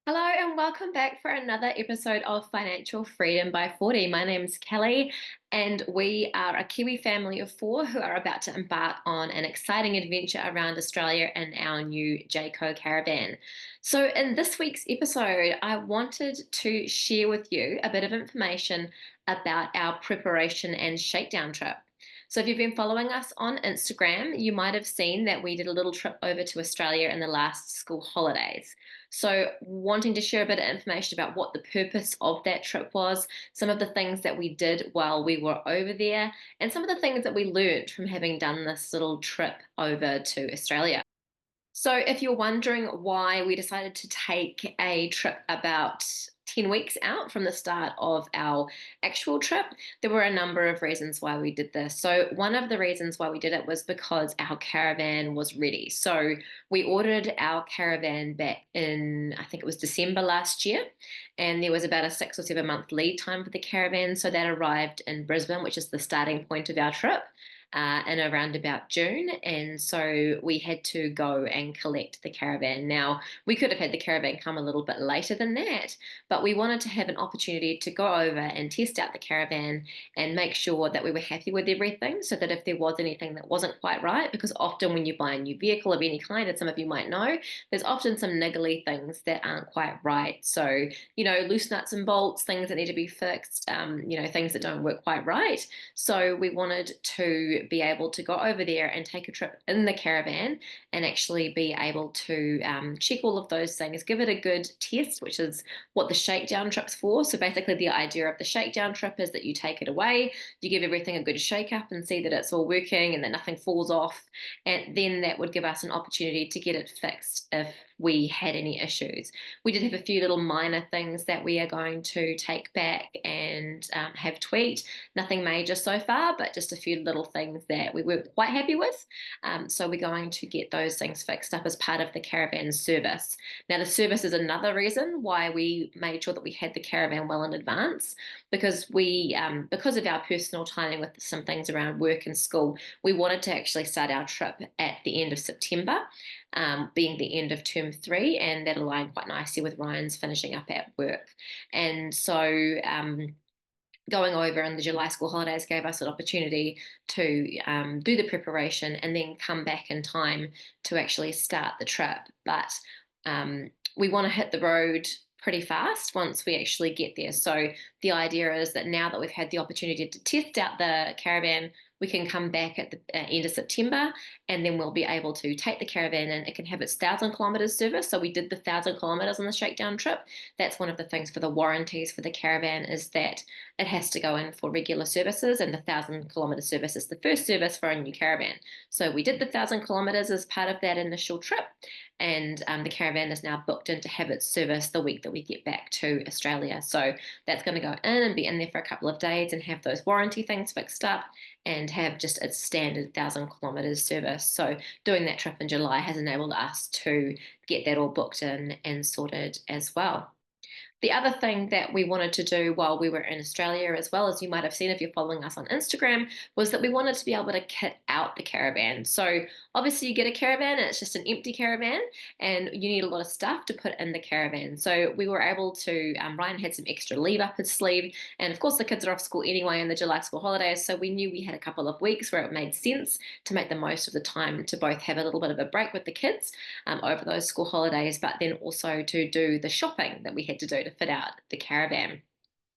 Hello and welcome back for another episode of Financial Freedom by 40. My name's Kelly, and we are a Kiwi family of four who are about to embark on an exciting adventure around Australia in our new Jayco caravan. So, in this week's episode, I wanted to share with you a bit of information about our preparation and shakedown trip. So, if you've been following us on Instagram, you might have seen that we did a little trip over to Australia in the last school holidays. So, wanting to share a bit of information about what the purpose of that trip was, some of the things that we did while we were over there, and some of the things that we learned from having done this little trip over to Australia. So, if you're wondering why we decided to take a trip about 10 weeks out from the start of our actual trip, there were a number of reasons why we did this. So, one of the reasons why we did it was because our caravan was ready. So, we ordered our caravan back in, I think it was December last year, and there was about a 6 or 7 month lead time for the caravan. So, that arrived in Brisbane, which is the starting point of our trip in around about June. And so we had to go and collect the caravan. Now, we could have had the caravan come a little bit later than that, but we wanted to have an opportunity to go over and test out the caravan and make sure that we were happy with everything so that if there was anything that wasn't quite right, because often when you buy a new vehicle of any kind, and some of you might know, there's often some niggly things that aren't quite right. So, loose nuts and bolts, things that need to be fixed, things that don't work quite right. So we wanted to be able to go over there and take a trip in the caravan and actually be able to check all of those things, give it a good test, which is what the shakedown trip's for. So basically, the idea of the shakedown trip is that you take it away, you give everything a good shake up and see that it's all working and that nothing falls off. And then that would give us an opportunity to get it fixed if we had any issues. We did have a few little minor things that we are going to take back and have tweaked. Nothing major so far, but just a few little things that we weren't quite happy with. So we're going to get those things fixed up as part of the caravan service. Now, the service is another reason why we made sure that we had the caravan well in advance, because because of our personal timing with some things around work and school, we wanted to actually start our trip at the end of September, being the end of term three, and that aligned quite nicely with Ryan's finishing up at work. And so going over in the July school holidays gave us an opportunity to do the preparation and then come back in time to actually start the trip. But we want to hit the road pretty fast once we actually get there. So the idea is that now that we've had the opportunity to test out the caravan, we can come back at the end of September, and then we'll be able to take the caravan and it can have its 1,000 kilometers service. So we did the 1,000 kilometers on the shakedown trip. That's one of the things for the warranties for the caravan, is that it has to go in for regular services, and the 1,000 kilometer service is the first service for a new caravan. So we did the 1,000 kilometers as part of that initial trip, and the caravan is now booked in to have its service the week that we get back to Australia. So that's going to go in and be in there for a couple of days and have those warranty things fixed up and have just its standard 1,000 kilometers service. So doing that trip in July has enabled us to get that all booked in and sorted as well. The other thing that we wanted to do while we were in Australia, as well as you might have seen if you're following us on Instagram, was that we wanted to be able to kit out the caravan. So obviously you get a caravan and it's just an empty caravan, and you need a lot of stuff to put in the caravan. So we were able to, Ryan had some extra leave up his sleeve, and of course the kids are off school anyway in the July school holidays, so we knew we had a couple of weeks where it made sense to make the most of the time to both have a little bit of a break with the kids over those school holidays, but then also to do the shopping that we had to do to fit out the caravan.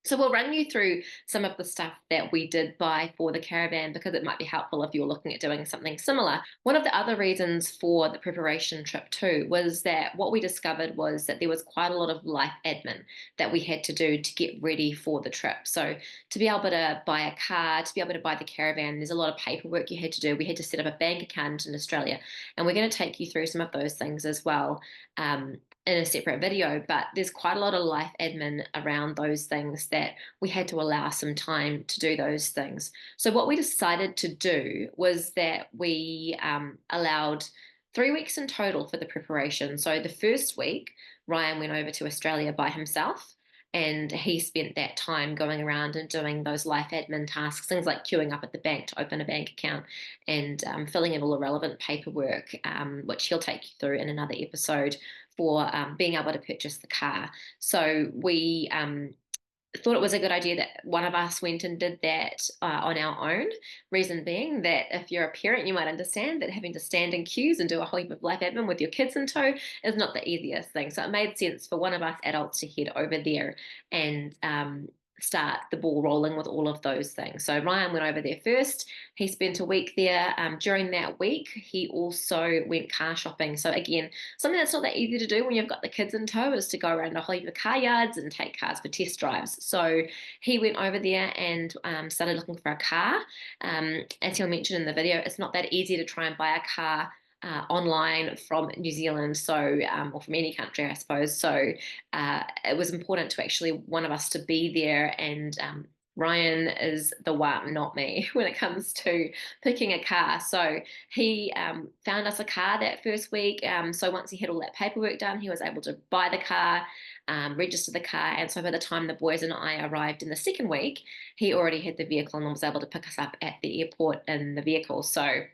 So we'll run you through some of the stuff that we did buy for the caravan, because it might be helpful if you're looking at doing something similar. One of the other reasons for the preparation trip too was that what we discovered was that there was quite a lot of life admin that we had to do to get ready for the trip. So to be able to buy a car, to be able to buy the caravan, there's a lot of paperwork you had to do. We had to set up a bank account in Australia, and we're going to take you through some of those things as well. In a separate video, but there's quite a lot of life admin around those things that we had to allow some time to do those things. So what we decided to do was that we allowed 3 weeks in total for the preparation. So the first week, Ryan went over to Australia by himself, and he spent that time going around and doing those life admin tasks, things like queuing up at the bank to open a bank account and filling in all the relevant paperwork, which he'll take you through in another episode for being able to purchase the car. So we thought it was a good idea that one of us went and did that on our own. Reason being that if you're a parent, you might understand that having to stand in queues and do a whole heap of life admin with your kids in tow is not the easiest thing. So it made sense for one of us adults to head over there and start the ball rolling with all of those things. So Ryan went over there first. He spent a week there. During that week, he also went car shopping. So again, something that's not that easy to do when you've got the kids in tow is to go around a whole heap of car yards and take cars for test drives. So he went over there and started looking for a car. As he'll mention in the video, it's not that easy to try and buy a car online from New Zealand, so or from any country, I suppose. So it was important to actually one of us to be there, and Ryan is the one, not me, when it comes to picking a car. So he found us a car that first week. So once he had all that paperwork done, he was able to buy the car, register the car. And so by the time the boys and I arrived in the second week, he already had the vehicle and was able to pick us up at the airport in the vehicle. So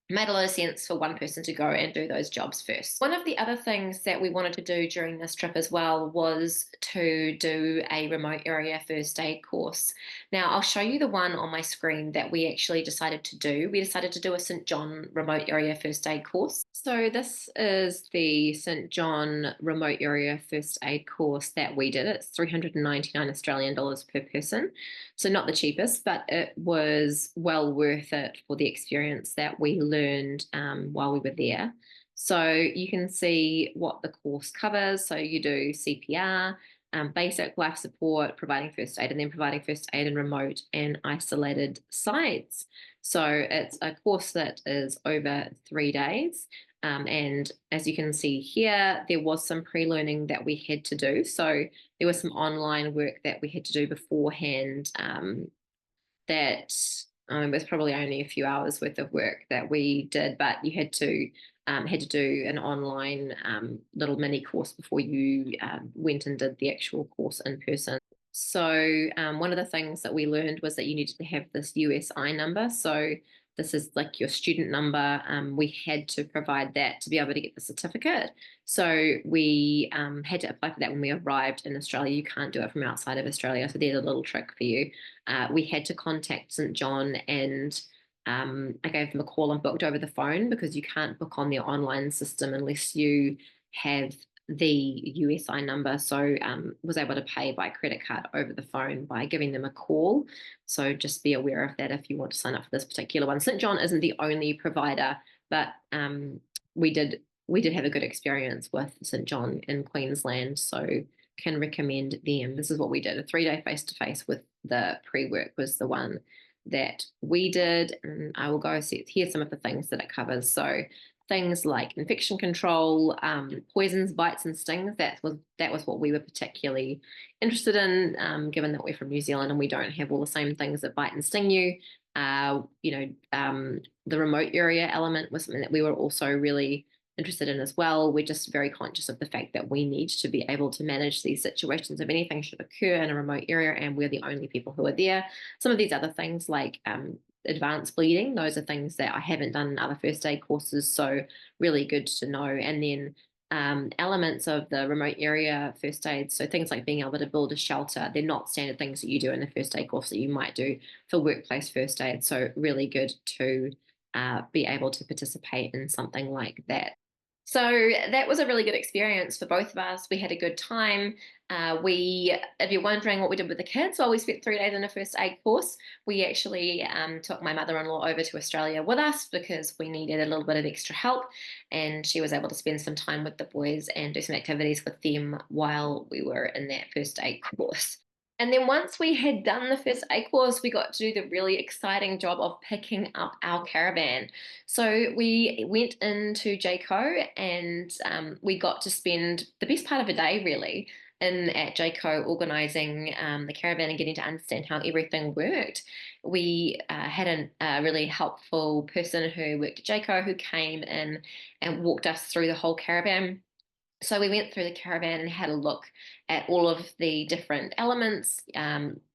made a lot of sense for one person to go and do those jobs first. One of the other things that we wanted to do during this trip as well was to do a remote area first aid course. Now, I'll show you the one on my screen that we actually decided to do. We decided to do a St. John remote area first aid course. So this is the St. John remote area first aid course that we did. It's 399 Australian dollars per person. So not the cheapest, but it was well worth it for the experience that we learned while we were there. So you can see what the course covers. So you do CPR, basic life support, providing first aid, and then providing first aid in remote and isolated sites. So it's a course that is over 3 days. And as you can see here, there was some pre-learning that we had to do. So there was some online work that we had to do beforehand that was probably only a few hours worth of work that we did, but you had to do an online little mini course before you went and did the actual course in person. So one of the things that we learned was that you needed to have this USI number. So this is like your student number. We had to provide that to be able to get the certificate. So we had to apply for that when we arrived in Australia. You can't do it from outside of Australia. So there's a little trick for you. We had to contact St. John, and I gave them a call and booked over the phone, because you can't book on their online system unless you have the USI number. So was able to pay by credit card over the phone by giving them a call. So just be aware of that if you want to sign up for this particular one. St. John isn't the only provider, but we did have a good experience with St. John in Queensland, so can recommend them. This is what we did. A 3-day face-to-face with the pre-work was the one that we did, and I will go see here's some of the things that it covers. So things like infection control, poisons, bites, and stings. That was what we were particularly interested in, given that we're from New Zealand and we don't have all the same things that bite and sting you. The remote area element was something that we were also really interested in as well. We're just very conscious of the fact that we need to be able to manage these situations if anything should occur in a remote area and we're the only people who are there. Some of these other things like advanced bleeding, those are things that I haven't done in other first aid courses, so really good to know. And then elements of the remote area first aid, so things like being able to build a shelter, they're not standard things that you do in a first aid course that you might do for workplace first aid, so really good to be able to participate in something like that. So that was a really good experience for both of us. We had a good time. If you're wondering what we did with the kids, well, we spent 3 days in a first aid course. We actually took my mother-in-law over to Australia with us because we needed a little bit of extra help, and she was able to spend some time with the boys and do some activities with them while we were in that first aid course. And then once we had done the first aid course, we got to do the really exciting job of picking up our caravan. So we went into Jayco, and we got to spend the best part of a day really at Jayco organising the caravan and getting to understand how everything worked. We had a really helpful person who worked at Jayco who came in and walked us through the whole caravan. So we went through the caravan and had a look at all of the different elements.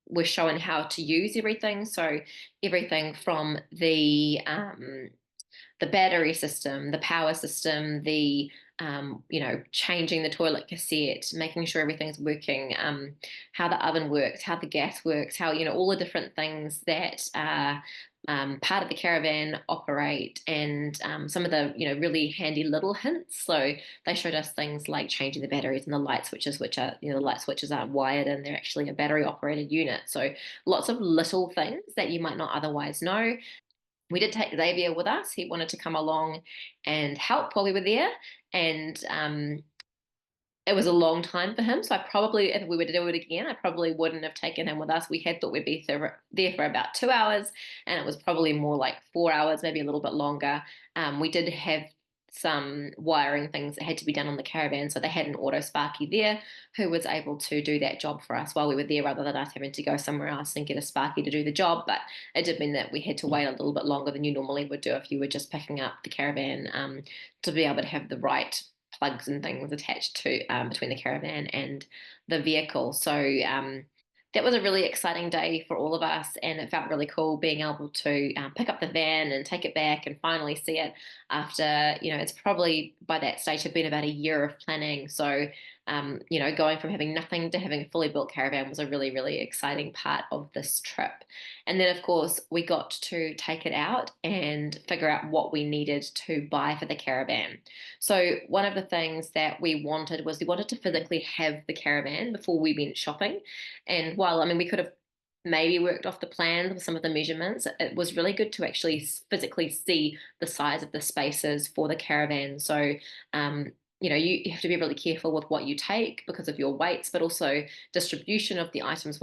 We're showing how to use everything. So everything from the battery system, the power system, the changing the toilet cassette, making sure everything's working, how the oven works, how the gas works, how, all the different things that are part of the caravan operate, and some of the, really handy little hints. So they showed us things like changing the batteries and the light switches, which are, the light switches aren't wired and they're actually a battery operated unit. So lots of little things that you might not otherwise know. We did take Xavier with us. He wanted to come along and help while we were there. And it was a long time for him. So I probably, if we were to do it again, I probably wouldn't have taken him with us. We had thought we'd be there for about 2 hours, and it was probably more like 4 hours, maybe a little bit longer. We did have some wiring things that had to be done on the caravan. So they had an auto sparky there who was able to do that job for us while we were there, rather than us having to go somewhere else and get a sparky to do the job. But it did mean that we had to wait a little bit longer than you normally would do if you were just picking up the caravan, to be able to have the right plugs and things attached to between the caravan and the vehicle. So that was a really exciting day for all of us, and it felt really cool being able to pick up the van and take it back and finally see it after, it's probably by that stage had been about a year of planning. So going from having nothing to having a fully built caravan was a really, really exciting part of this trip. And then, of course, we got to take it out and figure out what we needed to buy for the caravan. So one of the things that we wanted to physically have the caravan before we went shopping. And while, we could have maybe worked off the plans with some of the measurements, it was really good to actually physically see the size of the spaces for the caravan. So you have to be really careful with what you take because of your weights, but also distribution of the items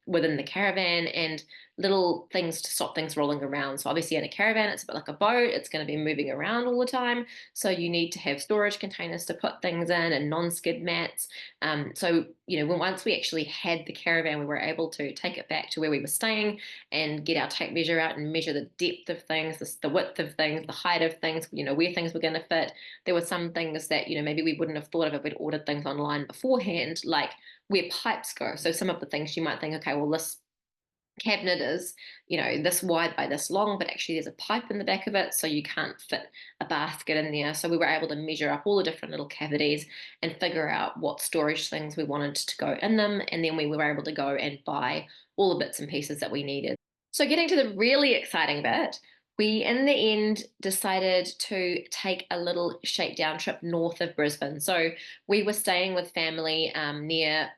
within the caravan, and little things to stop things rolling around. So obviously in a caravan, it's a bit like a boat. It's going to be moving around all the time. So you need to have storage containers to put things in and non-skid mats. So, once we actually had the caravan, we were able to take it back to where we were staying and get our tape measure out and measure the depth of things, the width of things, the height of things, where things were going to fit. There were some things that, maybe we wouldn't have thought of if we'd ordered things online beforehand, like where pipes go. So some of the things you might think, okay, well, this cabinet is, this wide by this long, but actually there's a pipe in the back of it, so you can't fit a basket in there. So we were able to measure up all the different little cavities and figure out what storage things we wanted to go in them. And then we were able to go and buy all the bits and pieces that we needed. So getting to the really exciting bit, we in the end decided to take a little shakedown trip north of Brisbane. So we were staying with family near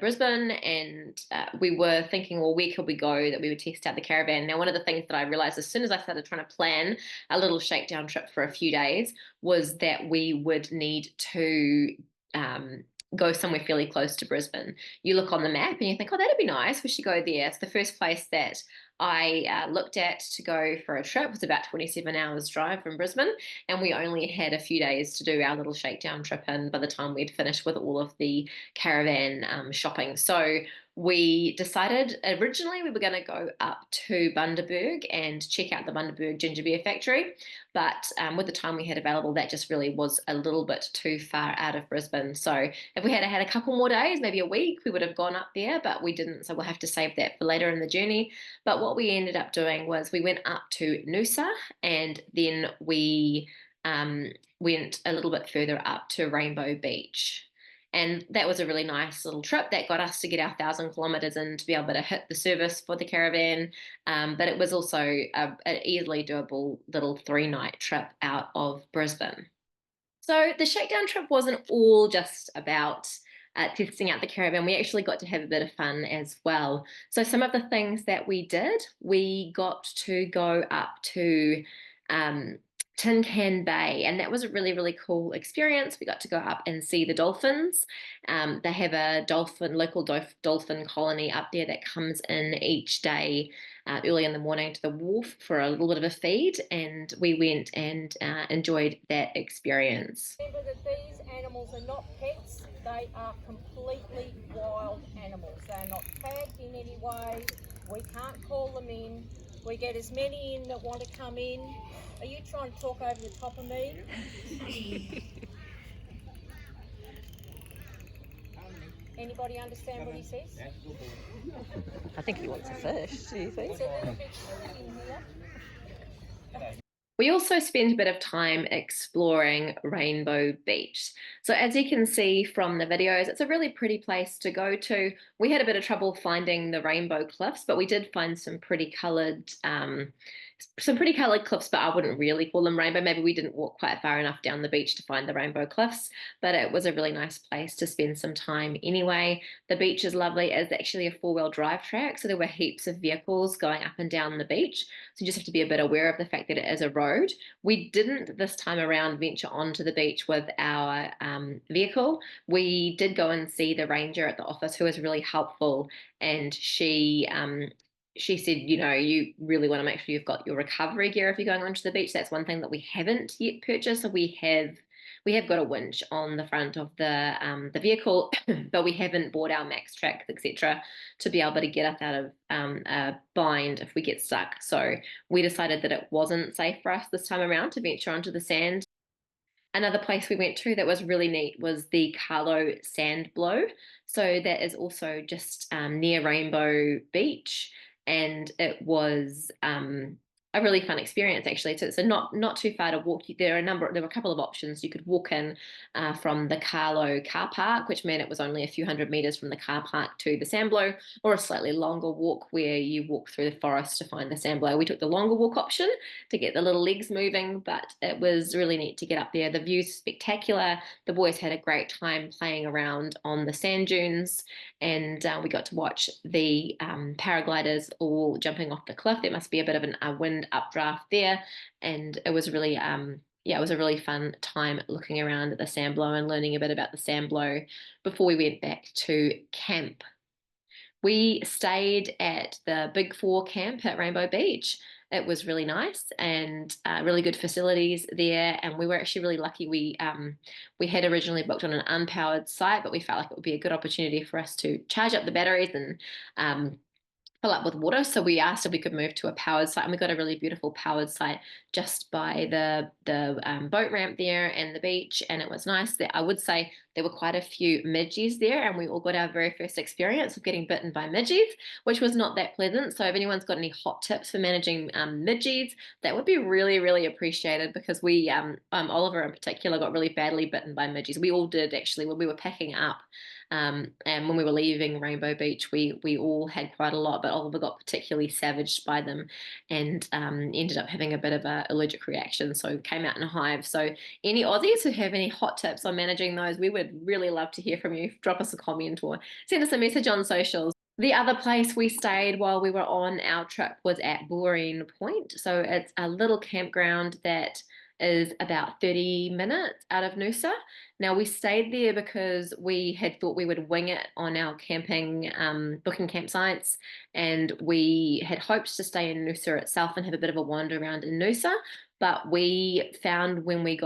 Brisbane, and we were thinking, well, where could we go that we would test out the caravan? Now, one of the things that I realized as soon as I started trying to plan a little shakedown trip for a few days was that we would need to go somewhere fairly close to Brisbane. You look on the map and you think, oh, that'd be nice. We should go there. It's the first place that I looked at to go for a trip. It was about 27 hours drive from Brisbane, and we only had a few days to do our little shakedown trip in by the time we'd finished with all of the caravan shopping. So we decided originally we were going to go up to Bundaberg and check out the Bundaberg ginger beer factory, but with the time we had available, that just really was a little bit too far out of Brisbane. So if we had had a couple more days, maybe a week, we would have gone up there, but we didn't, so we'll have to save that for later in the journey. But what we ended up doing was we went up to Noosa, and then we went a little bit further up to Rainbow Beach. And that was a really nice little trip that got us to get our 1,000 kilometres in to be able to hit the service for the caravan. But it was also an easily doable little 3-night trip out of Brisbane. So the shakedown trip wasn't all just about testing out the caravan. We actually got to have a bit of fun as well. So some of the things that we did, we got to go up to Tin Can Bay, and that was a really, really cool experience. We got to go up and see the dolphins. They have a local dolphin colony up there that comes in each day early in the morning to the wharf for a little bit of a feed, and we went and enjoyed that experience. Remember that these animals are not pets, they are completely wild animals. They're not tagged in any way, we can't call them in. We get as many in that want to come in. Are you trying to talk over the top of me? Anybody understand what he says? I think he wants a fish, do you think? It's a little bit chilly in here. We also spent a bit of time exploring Rainbow Beach. So as you can see from the videos, it's a really pretty place to go to. We had a bit of trouble finding the rainbow cliffs, but we did find some pretty colored cliffs, but I wouldn't really call them rainbow. Maybe we didn't walk quite far enough down the beach to find the rainbow cliffs, but it was a really nice place to spend some time anyway. The beach is lovely. It's actually a four-wheel drive track, so there were heaps of vehicles going up and down the beach. So you just have to be a bit aware of the fact that it is a road. We didn't this time around venture onto the beach with our vehicle. We did go and see the ranger at the office, who was really helpful, and she said, you know, you really want to make sure you've got your recovery gear if you're going onto the beach. That's one thing that we haven't yet purchased. So we have got a winch on the front of the vehicle, but we haven't bought our max tracks, etc., to be able to get us out of a bind if we get stuck. So we decided that it wasn't safe for us this time around to venture onto the sand. Another place we went to that was really neat was the Carlo Sand Blow. So that is also just near Rainbow Beach, and it was a really fun experience actually. So not too far to walk. There were a couple of options. You could walk in from the Carlo car park, which meant it was only a few hundred meters from the car park to the sand blow, or a slightly longer walk where you walk through the forest to find the sand blow. We took the longer walk option to get the little legs moving, but it was really neat to get up there. The view's spectacular. The boys had a great time playing around on the sand dunes, and we got to watch the paragliders all jumping off the cliff. There must be a bit of a wind updraft there, and it was really yeah, it was a really fun time looking around at the sand blow and learning a bit about the sand blow before we went back to camp. We stayed at the Big Four camp at Rainbow Beach. It was really nice and really good facilities there. And we were actually really lucky. We had originally booked on an unpowered site, but we felt like it would be a good opportunity for us to charge up the batteries and fill up with water. So we asked if we could move to a powered site, and we got a really beautiful powered site just by the boat ramp there and the beach, and it was nice. That I would say there were quite a few midges there, and we all got our very first experience of getting bitten by midges, which was not that pleasant. So if anyone's got any hot tips for managing midges, that would be really, really appreciated, because we Oliver in particular got really badly bitten by midges. We all did actually when we were packing up. And when we were leaving Rainbow Beach, we all had quite a lot, but Oliver got particularly savaged by them and ended up having a bit of an allergic reaction, so came out in a hive. So any Aussies who have any hot tips on managing those, we would really love to hear from you. Drop us a comment or send us a message on socials. The other place we stayed while we were on our trip was at Boreen Point. So it's a little campground that is about 30 minutes out of Noosa. Now, we stayed there because we had thought we would wing it on our camping, booking campsites, and we had hoped to stay in Noosa itself and have a bit of a wander around in Noosa. But we found when we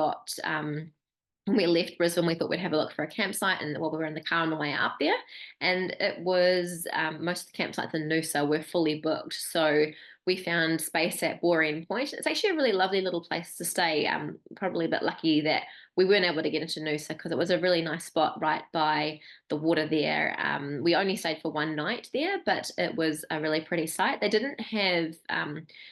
left Brisbane, we thought we'd have a look for a campsite, and while we were in the car on the way up there, and it was most of the campsites in Noosa were fully booked. So we found space at Boreen Point. It's actually a really lovely little place to stay. Probably a bit lucky that we weren't able to get into Noosa because it was a really nice spot right by the water there. We only stayed for one night there, but it was a really pretty site. They didn't have,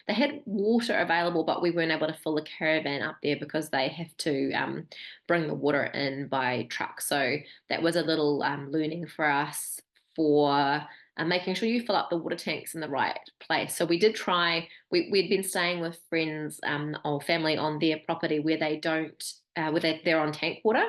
they had water available, but we weren't able to fill the caravan up there because they have to bring the water in by truck. So that was a little learning for us for making sure you fill up the water tanks in the right place. So we did try, we'd been staying with friends or family on their property where they don't, they're on tank water.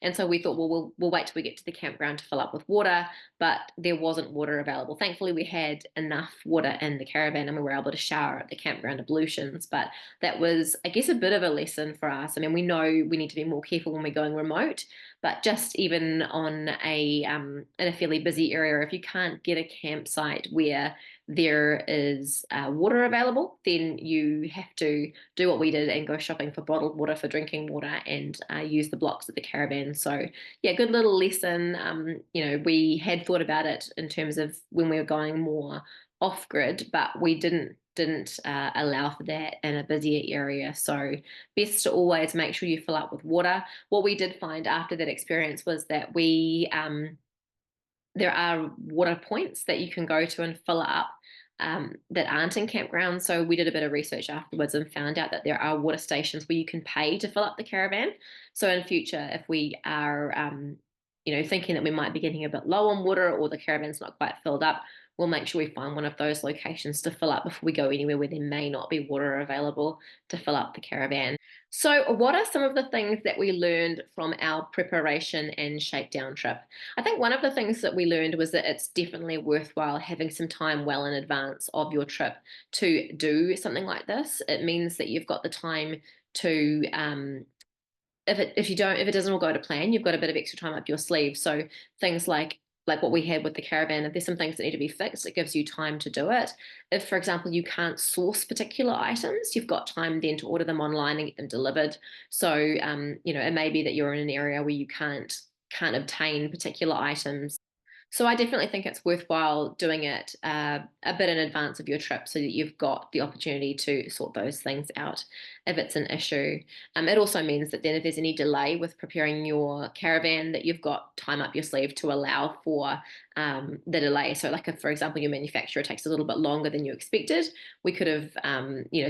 And so we thought, well, we'll wait till we get to the campground to fill up with water, but there wasn't water available. Thankfully, we had enough water in the caravan and we were able to shower at the campground ablutions. But that was, I guess, a bit of a lesson for us. I mean, we know we need to be more careful when we're going remote, but just even on in a fairly busy area, if you can't get a campsite where there is water available, then you have to do what we did and go shopping for bottled water for drinking water and use the blocks of the caravan. So yeah, good little lesson. You know, we had thought about it in terms of when we were going more off grid, but we didn't allow for that in a busier area. So best to always make sure you fill up with water. What we did find after that experience was that there are water points that you can go to and fill up that aren't in campgrounds. So we did a bit of research afterwards and found out that there are water stations where you can pay to fill up the caravan. So in future, if we are, thinking that we might be getting a bit low on water or the caravan's not quite filled up, we'll make sure we find one of those locations to fill up before we go anywhere where there may not be water available to fill up the caravan. So, what are some of the things that we learned from our preparation and shakedown trip? I think one of the things that we learned was that it's definitely worthwhile having some time well in advance of your trip to do something like this. It means that you've got the time to if it doesn't all go to plan, you've got a bit of extra time up your sleeve. So things like what we had with the caravan, if there's some things that need to be fixed, it gives you time to do it. If, for example, you can't source particular items, you've got time then to order them online and get them delivered. So it may be that you're in an area where you can't obtain particular items. So I definitely think it's worthwhile doing it a bit in advance of your trip so that you've got the opportunity to sort those things out if it's an issue. It also means that then if there's any delay with preparing your caravan, that you've got time up your sleeve to allow for the delay. So like if, for example, your manufacturer takes a little bit longer than you expected, we could have,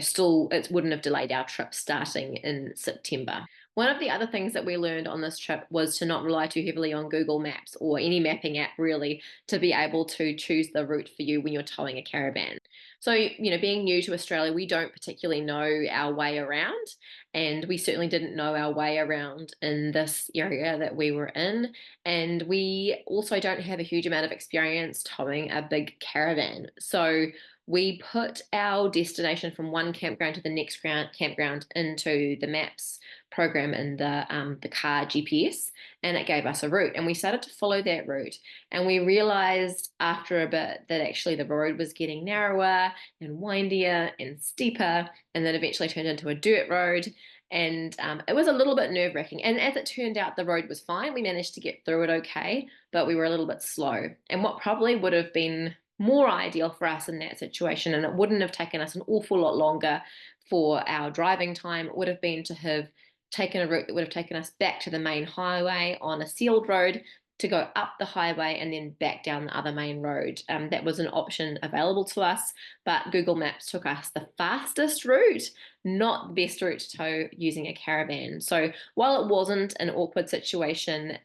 still, it wouldn't have delayed our trip starting in September. One of the other things that we learned on this trip was to not rely too heavily on Google Maps or any mapping app really to be able to choose the route for you when you're towing a caravan. So, being new to Australia, we don't particularly know our way around, and we certainly didn't know our way around in this area that we were in. And we also don't have a huge amount of experience towing a big caravan. So, we put our destination from one campground to the next campground into the maps program in the car GPS, and it gave us a route. And we started to follow that route, and we realized after a bit that actually the road was getting narrower and windier and steeper, and then eventually turned into a dirt road. And it was a little bit nerve wracking. And as it turned out, the road was fine. We managed to get through it okay, but we were a little bit slow. And what probably would have been more ideal for us in that situation, and it wouldn't have taken us an awful lot longer for our driving time, it would have been to have taken a route that would have taken us back to the main highway on a sealed road to go up the highway and then back down the other main road. That was an option available to us, but Google Maps took us the fastest route, not the best route to tow using a caravan. So while it wasn't an awkward situation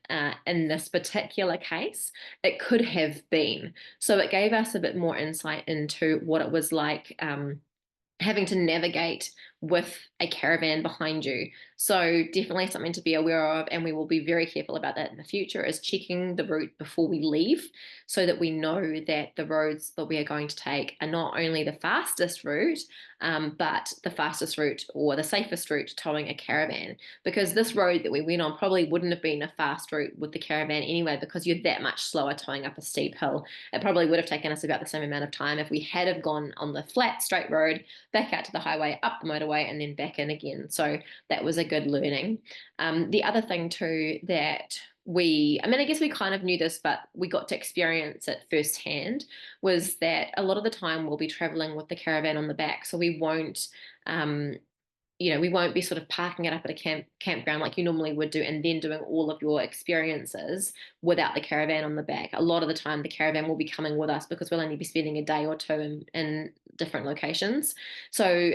in this particular case, it could have been. So it gave us a bit more insight into what it was like having to navigate with a caravan behind you. So definitely something to be aware of, and we will be very careful about that in the future, is checking the route before we leave so that we know that the roads that we are going to take are not only the fastest route, but the fastest route or the safest route towing a caravan. Because this road that we went on probably wouldn't have been a fast route with the caravan anyway, because you're that much slower towing up a steep hill. It probably would have taken us about the same amount of time if we had have gone on the flat straight road, back out to the highway, up the motorway, and then back in again. So that was a good learning. The other thing too that I guess we kind of knew this, but we got to experience it firsthand, was that a lot of the time we'll be traveling with the caravan on the back. So um, we won't be sort of parking it up at a campground like you normally would do and then doing all of your experiences without the caravan on the back. A lot of the time the caravan will be coming with us because we'll only be spending a day or two in different locations. So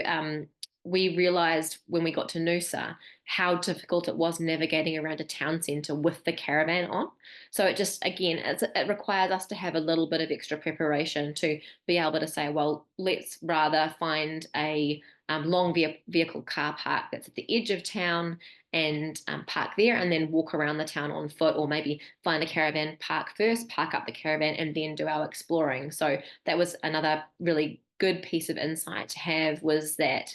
we realized when we got to Noosa how difficult it was navigating around a town centre with the caravan on. So it just, again, it requires us to have a little bit of extra preparation to be able to say, well, let's rather find a long vehicle car park that's at the edge of town and park there, and then walk around the town on foot, or maybe find a caravan park first, park up the caravan, and then do our exploring. So that was another really good piece of insight to have, was that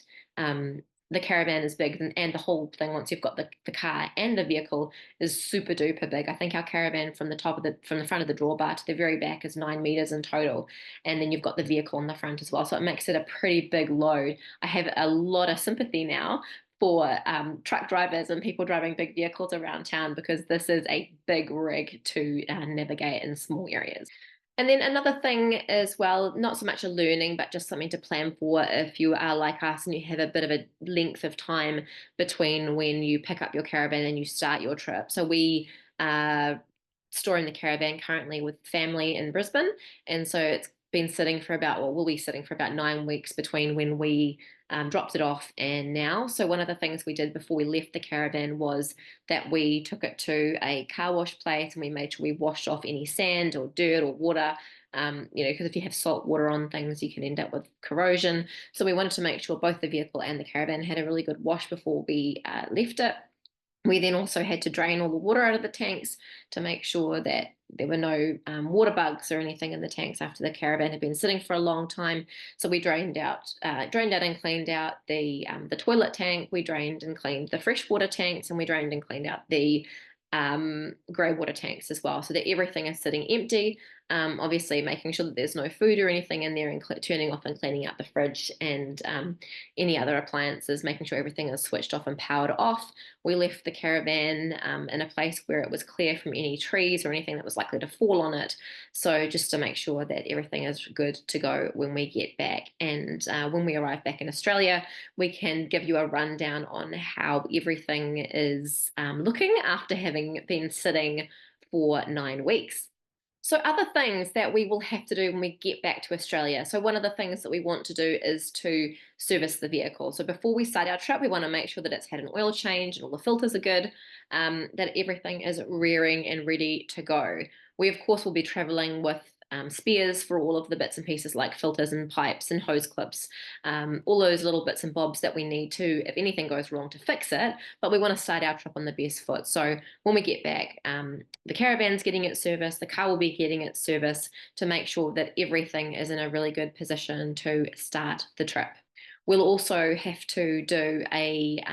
the caravan is big, and the whole thing, once you've got the car and the vehicle, is super duper big. I think our caravan from the front of the drawbar to the very back is 9 meters in total, and then you've got the vehicle on the front as well, so it makes it a pretty big load. I have a lot of sympathy now for truck drivers and people driving big vehicles around town, because this is a big rig to navigate in small areas. And then another thing as well, not so much a learning, but just something to plan for if you are like us and you have a bit of a length of time between when you pick up your caravan and you start your trip. So we are storing the caravan currently with family in Brisbane, and so it's been sitting for about, or will be sitting for about 9 weeks between when we dropped it off and now. So one of the things we did before we left the caravan was that we took it to a car wash place and we made sure we washed off any sand or dirt or water. Because if you have salt water on things, you can end up with corrosion. So we wanted to make sure both the vehicle and the caravan had a really good wash before we left it. We then also had to drain all the water out of the tanks to make sure that there were no water bugs or anything in the tanks after the caravan had been sitting for a long time. So we drained out and cleaned out the toilet tank. We drained and cleaned the freshwater tanks, and we drained and cleaned out the grey water tanks as well, so that everything is sitting empty. Obviously, making sure that there's no food or anything in there, and turning off and cleaning out the fridge and any other appliances, making sure everything is switched off and powered off. We left the caravan in a place where it was clear from any trees or anything that was likely to fall on it. So just to make sure that everything is good to go when we get back. And when we arrive back in Australia, we can give you a rundown on how everything is looking after having been sitting for 9 weeks. So other things that we will have to do when we get back to Australia. So one of the things that we want to do is to service the vehicle. So before we start our trip, we want to make sure that it's had an oil change and all the filters are good, that everything is rearing and ready to go. We, of course, will be traveling with spares for all of the bits and pieces like filters and pipes and hose clips, all those little bits and bobs that we need to, if anything goes wrong, to fix it. But we want to start our trip on the best foot. So when we get back, the caravan's getting its service, the car will be getting its service to make sure that everything is in a really good position to start the trip. We'll also have to do a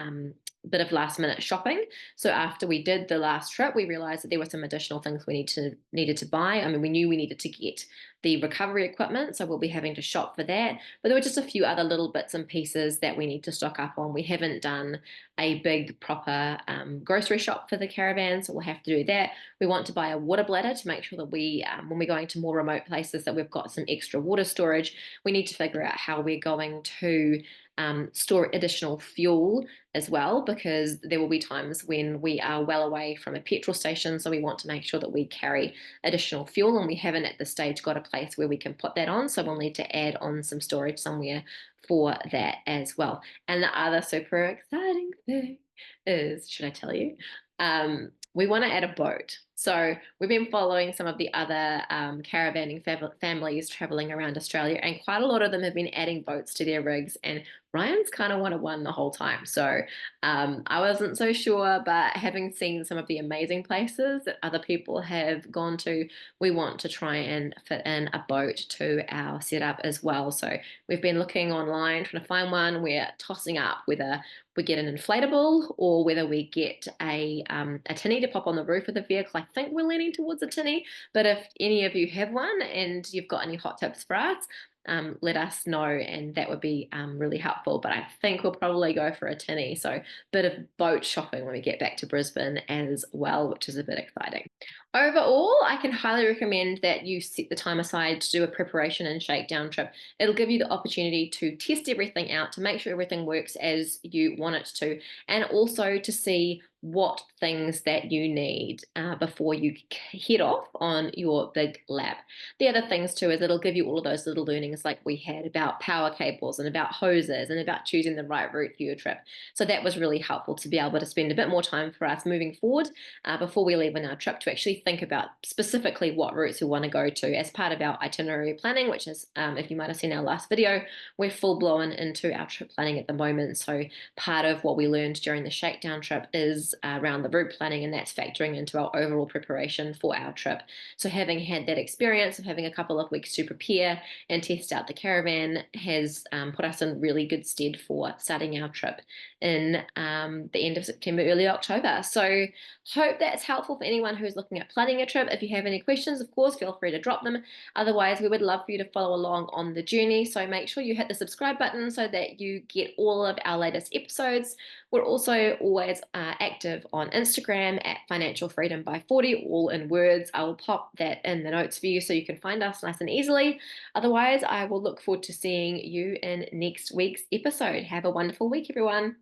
bit of last minute shopping. So after we did the last trip, we realized that there were some additional things we needed to buy. I mean, we knew we needed to get the recovery equipment, so we'll be having to shop for that. But there were just a few other little bits and pieces that we need to stock up on. We haven't done a big proper grocery shop for the caravan, so we'll have to do that. We want to buy a water bladder to make sure that we, when we're going to more remote places, that we've got some extra water storage. We need to figure out how we're going to store additional fuel as well, because there will be times when we are well away from a petrol station, so we want to make sure that we carry additional fuel, and we haven't at this stage got a place where we can put that on, so we'll need to add on some storage somewhere for that as well. And the other super exciting thing is, should I tell you? We want to add a boat. So we've been following some of the other caravanning families traveling around Australia, and quite a lot of them have been adding boats to their rigs, and Ryan's kind of wanted one the whole time. So I wasn't so sure, but having seen some of the amazing places that other people have gone to, we want to try and fit in a boat to our setup as well. So we've been looking online, trying to find one. We're tossing up whether we get an inflatable or whether we get a tinny to pop on the roof of the vehicle. I think we're leaning towards a tinny, but if any of you have one and you've got any hot tips for us, let us know, and that would be really helpful. But I think we'll probably go for a tinny, so a bit of boat shopping when we get back to Brisbane as well, which is a bit exciting. Overall, I can highly recommend that you set the time aside to do a preparation and shakedown trip. It'll give you the opportunity to test everything out, to make sure everything works as you want it to, and also to see what things that you need before you head off on your big lap. The other things too is it'll give you all of those little learnings like we had about power cables and about hoses and about choosing the right route for your trip. So that was really helpful to be able to spend a bit more time for us moving forward before we leave on our trip, to actually think about specifically what routes we want to go to as part of our itinerary planning, which is, if you might have seen our last video, we're full blown into our trip planning at the moment. So part of what we learned during the Shakedown trip is around the route planning, and that's factoring into our overall preparation for our trip. So having had that experience of having a couple of weeks to prepare and test out the caravan has put us in really good stead for starting our trip in the end of September, early October. So hope that's helpful for anyone who's looking at planning a trip. If you have any questions, of course, feel free to drop them. Otherwise, we would love for you to follow along on the journey. So make sure you hit the subscribe button so that you get all of our latest episodes. We're also always active on Instagram at Financial Freedom by 40, all in words. I will pop that in the notes for you so you can find us nice and easily. Otherwise, I will look forward to seeing you in next week's episode. Have a wonderful week, everyone.